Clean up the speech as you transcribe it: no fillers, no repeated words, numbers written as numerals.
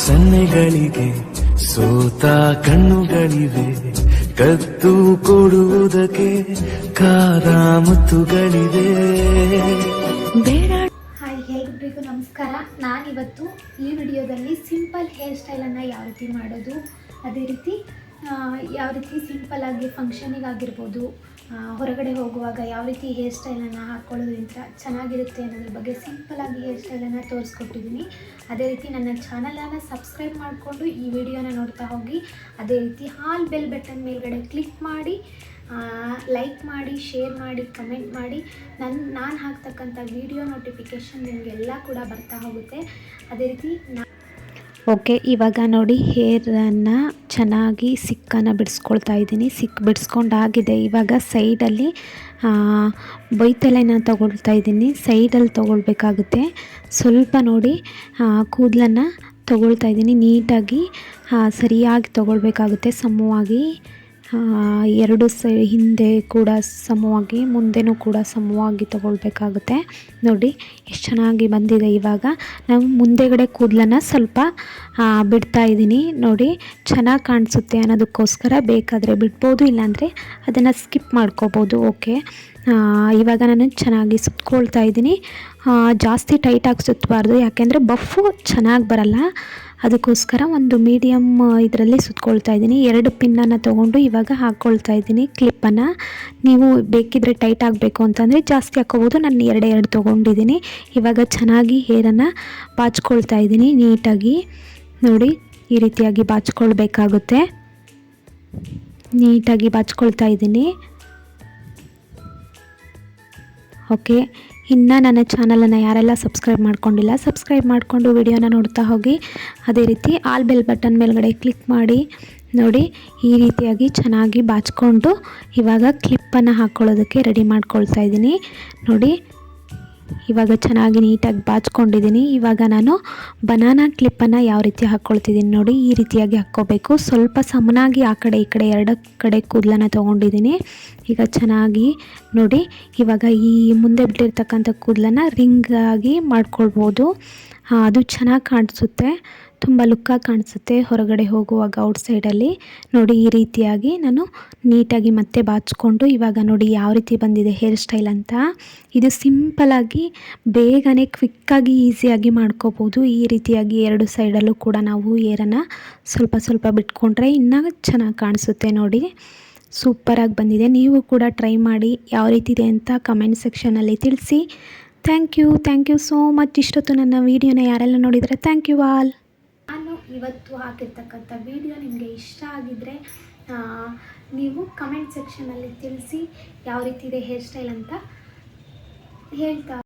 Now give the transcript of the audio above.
ಸನ್ನೆಗಳಿಗೆ ಸೋತ ಕಣ್ಣುಗಳಿವೆ, ಕತ್ತು ಕೊಡುವುದಕ್ಕೆ ಕಾದ ಮುತ್ತುಗಳಿವೆ. ಹಾಯ್, ಎಲ್ರಿಗೂ ನಮಸ್ಕಾರ. ನಾನಿವತ್ತು ಈ ವಿಡಿಯೋದಲ್ಲಿ ಸಿಂಪಲ್ ಹೇರ್ ಸ್ಟೈಲನ್ನು ಯಾವ ರೀತಿ ಮಾಡೋದು, ಅದೇ ರೀತಿ ಯಾವ ರೀತಿ ಸಿಂಪಲ್ಲಾಗಿ ಫಂಕ್ಷನಿಗಾಗಿರ್ಬೋದು, ಹೊರಗಡೆ ಹೋಗುವಾಗ ಯಾವ ರೀತಿ ಹೇರ್ ಸ್ಟೈಲನ್ನು ಹಾಕ್ಕೊಳ್ಳೋದ್ರಿಂದ ಚೆನ್ನಾಗಿರುತ್ತೆ ಅನ್ನೋದ್ರ ಬಗ್ಗೆ ಸಿಂಪಲ್ಲಾಗಿ ಹೇರ್ ಸ್ಟೈಲನ್ನು ತೋರಿಸ್ಕೊಟ್ಟಿದ್ದೀನಿ. ಅದೇ ರೀತಿ ನನ್ನ ಚಾನಲನ್ನು ಸಬ್ಸ್ಕ್ರೈಬ್ ಮಾಡಿಕೊಂಡು ಈ ವಿಡಿಯೋನ ನೋಡ್ತಾ ಹೋಗಿ. ಅದೇ ರೀತಿ ಆಲ್ ಬೆಲ್ ಬಟನ್ ಮೇಲ್ಗಡೆ ಕ್ಲಿಕ್ ಮಾಡಿ, ಲೈಕ್ ಮಾಡಿ, ಶೇರ್ ಮಾಡಿ, ಕಮೆಂಟ್ ಮಾಡಿ. ನಾನು ಹಾಕ್ತಕ್ಕಂಥ ವಿಡಿಯೋ ನೋಟಿಫಿಕೇಷನ್ ನಿಮಗೆಲ್ಲ ಕೂಡ ಬರ್ತಾ ಹೋಗುತ್ತೆ. ಅದೇ ರೀತಿ ಓಕೆ, ಇವಾಗ ನೋಡಿ ಹೇರನ್ನು ಚೆನ್ನಾಗಿ ಸಿಕ್ಕನ್ನು ಬಿಡಿಸ್ಕೊಳ್ತಾ ಇದ್ದೀನಿ. ಬಿಡಿಸ್ಕೊಂಡಾಗಿದೆ. ಇವಾಗ ಸೈಡಲ್ಲಿ ಬೈತಲೆನ ತಗೊಳ್ತಾ ಇದ್ದೀನಿ. ಸೈಡಲ್ಲಿ ತೊಗೊಳ್ಬೇಕಾಗುತ್ತೆ. ಸ್ವಲ್ಪ ನೋಡಿ ಕೂದಲನ್ನು ತೊಗೊಳ್ತಾ ಇದ್ದೀನಿ. ನೀಟಾಗಿ ಸರಿಯಾಗಿ ತೊಗೊಳ್ಬೇಕಾಗುತ್ತೆ. ಸಮವಾಗಿ ಎರಡು ಹಿಂದೆ ಕೂಡ ಸಮವಾಗಿ, ಮುಂದೆನೂ ಕೂಡ ಸಮವಾಗಿ ತೊಗೊಳ್ಬೇಕಾಗುತ್ತೆ. ನೋಡಿ ಎಷ್ಟು ಚೆನ್ನಾಗಿ ಬಂದಿದೆ. ಇವಾಗ ನಾವು ಮುಂದೆಗಡೆ ಕೂದಲನ್ನು ಸ್ವಲ್ಪ ಬಿಡ್ತಾ ಇದ್ದೀನಿ. ನೋಡಿ ಚೆನ್ನಾಗಿ ಕಾಣಿಸುತ್ತೆ ಅನ್ನೋದಕ್ಕೋಸ್ಕರ ಬೇಕಾದರೆ ಬಿಡ್ಬೋದು, ಇಲ್ಲಾಂದರೆ ಅದನ್ನು ಸ್ಕಿಪ್ ಮಾಡ್ಕೋಬೋದು. ಓಕೆ, ಇವಾಗ ನಾನು ಚೆನ್ನಾಗಿ ಸುತ್ಕೊಳ್ತಾ ಇದ್ದೀನಿ. ಜಾಸ್ತಿ ಟೈಟಾಗಿ ಸುತ್ತಬಾರ್ದು, ಯಾಕೆಂದರೆ ಬಫ್ಫು ಚೆನ್ನಾಗಿ ಬರಲ್ಲ. ಅದಕ್ಕೋಸ್ಕರ ಒಂದು ಮೀಡಿಯಮ್ ಇದರಲ್ಲಿ ಸುತ್ಕೊಳ್ತಾ ಇದ್ದೀನಿ. 2 ಪಿನ್ನನ್ನು ತೊಗೊಂಡು ಇವಾಗ ಹಾಕ್ಕೊಳ್ತಾ ಇದ್ದೀನಿ ಕ್ಲಿಪ್ಪನ್ನು. ನೀವು ಬೇಕಿದ್ದರೆ ಟೈಟ್ ಆಗಬೇಕು ಅಂತಂದರೆ ಜಾಸ್ತಿ ಹಾಕ್ಕೋಬೋದು. ನಾನು 2 ತೊಗೊಂಡಿದ್ದೀನಿ. ಇವಾಗ ಚೆನ್ನಾಗಿ ಹೇರನ್ನು ಬಾಚ್ಕೊಳ್ತಾ ಇದ್ದೀನಿ ನೀಟಾಗಿ. ನೋಡಿ ಈ ರೀತಿಯಾಗಿ ಬಾಚ್ಕೊಳ್ಬೇಕಾಗುತ್ತೆ. ನೀಟಾಗಿ ಬಾಚ್ಕೊಳ್ತಾ ಇದ್ದೀನಿ. ಓಕೆ, ಇನ್ನು ನನ್ನ ಚಾನಲನ್ನು ಯಾರೆಲ್ಲ ಸಬ್ಸ್ಕ್ರೈಬ್ ಮಾಡ್ಕೊಂಡಿಲ್ಲ, ಸಬ್ಸ್ಕ್ರೈಬ್ ಮಾಡಿಕೊಂಡು ವಿಡಿಯೋನ ನೋಡ್ತಾ ಹೋಗಿ. ಅದೇ ರೀತಿ ಆಲ್ ಬೆಲ್ ಬಟನ್ ಮೇಲ್ಗಡೆ ಕ್ಲಿಕ್ ಮಾಡಿ. ನೋಡಿ ಈ ರೀತಿಯಾಗಿ ಚೆನ್ನಾಗಿ ಬಾಚಿಕೊಂಡು ಇವಾಗ ಕ್ಲಿಪ್ಪನ್ನು ಹಾಕ್ಕೊಳ್ಳೋದಕ್ಕೆ ರೆಡಿ ಮಾಡ್ಕೊಳ್ತಾ ಇದ್ದೀನಿ. ನೋಡಿ ಇವಾಗ ಚೆನ್ನಾಗಿ ನೀಟಾಗಿ ಬಾಚ್ಕೊಂಡಿದ್ದೀನಿ. ಇವಾಗ ನಾನು ಬನಾನಾ ಕ್ಲಿಪ್ಪನ್ನು ಯಾವ ರೀತಿ ಹಾಕ್ಕೊಳ್ತಿದ್ದೀನಿ ನೋಡಿ, ಈ ರೀತಿಯಾಗಿ ಹಾಕ್ಕೋಬೇಕು. ಸ್ವಲ್ಪ ಸಮನಾಗಿ ಆ ಕಡೆ ಈ ಕಡೆ 2 ಕಡೆ ಕೂದಲನ್ನು ತೊಗೊಂಡಿದ್ದೀನಿ. ಈಗ ಚೆನ್ನಾಗಿ ನೋಡಿ, ಇವಾಗ ಈ ಮುಂದೆ ಬಿಟ್ಟಿರ್ತಕ್ಕಂಥ ಕೂದಲನ್ನು ರಿಂಗಾಗಿ ಮಾಡ್ಕೊಳ್ಬೋದು. ಅದು ಚೆನ್ನಾಗಿ ಕಾಣಿಸುತ್ತೆ, ತುಂಬ ಲುಕ್ಕಾಗಿ ಕಾಣಿಸುತ್ತೆ ಹೊರಗಡೆ ಹೋಗುವಾಗ ಔಟ್ಸೈಡಲ್ಲಿ. ನೋಡಿ ಈ ರೀತಿಯಾಗಿ ನಾನು ನೀಟಾಗಿ ಮತ್ತೆ ಬಾಚಿಕೊಂಡು ಇವಾಗ ನೋಡಿ ಯಾವ ರೀತಿ ಬಂದಿದೆ ಹೇರ್ ಸ್ಟೈಲ್ ಅಂತ. ಇದು ಸಿಂಪಲಾಗಿ ಬೇಗನೆ ಕ್ವಿಕ್ಕಾಗಿ ಈಸಿಯಾಗಿ ಮಾಡ್ಕೋಬೋದು. ಈ ರೀತಿಯಾಗಿ 2 ಸೈಡಲ್ಲೂ ಕೂಡ ನಾವು ಹೇರನ್ನು ಸ್ವಲ್ಪ ಸ್ವಲ್ಪ ಬಿಟ್ಕೊಂಡ್ರೆ ಇನ್ನೂ ಚೆನ್ನಾಗಿ ಕಾಣಿಸುತ್ತೆ. ನೋಡಿ ಸೂಪರಾಗಿ ಬಂದಿದೆ. ನೀವು ಕೂಡ ಟ್ರೈ ಮಾಡಿ, ಯಾವ ರೀತಿ ಇದೆ ಅಂತ ಕಮೆಂಟ್ ಸೆಕ್ಷನಲ್ಲಿ ತಿಳಿಸಿ. Thank you so much. ಇಷ್ಟೊತ್ತು ನನ್ನ ವೀಡಿಯೋನ ಯಾರೆಲ್ಲ ನೋಡಿದರೆ ಥ್ಯಾಂಕ್ ಯು ಆಲ್. ನಾನು ಇವತ್ತು ಹಾಕಿರ್ತಕ್ಕಂಥ ವಿಡಿಯೋ ನಿಮಗೆ ಇಷ್ಟ ಆಗಿದ್ದರೆ ನೀವು ಕಮೆಂಟ್ ಸೆಕ್ಷನಲ್ಲಿ ತಿಳಿಸಿ ಯಾವ ರೀತಿ ಇದೆ ಹೇರ್ ಸ್ಟೈಲ್ ಅಂತ ಹೇಳ್ತಾ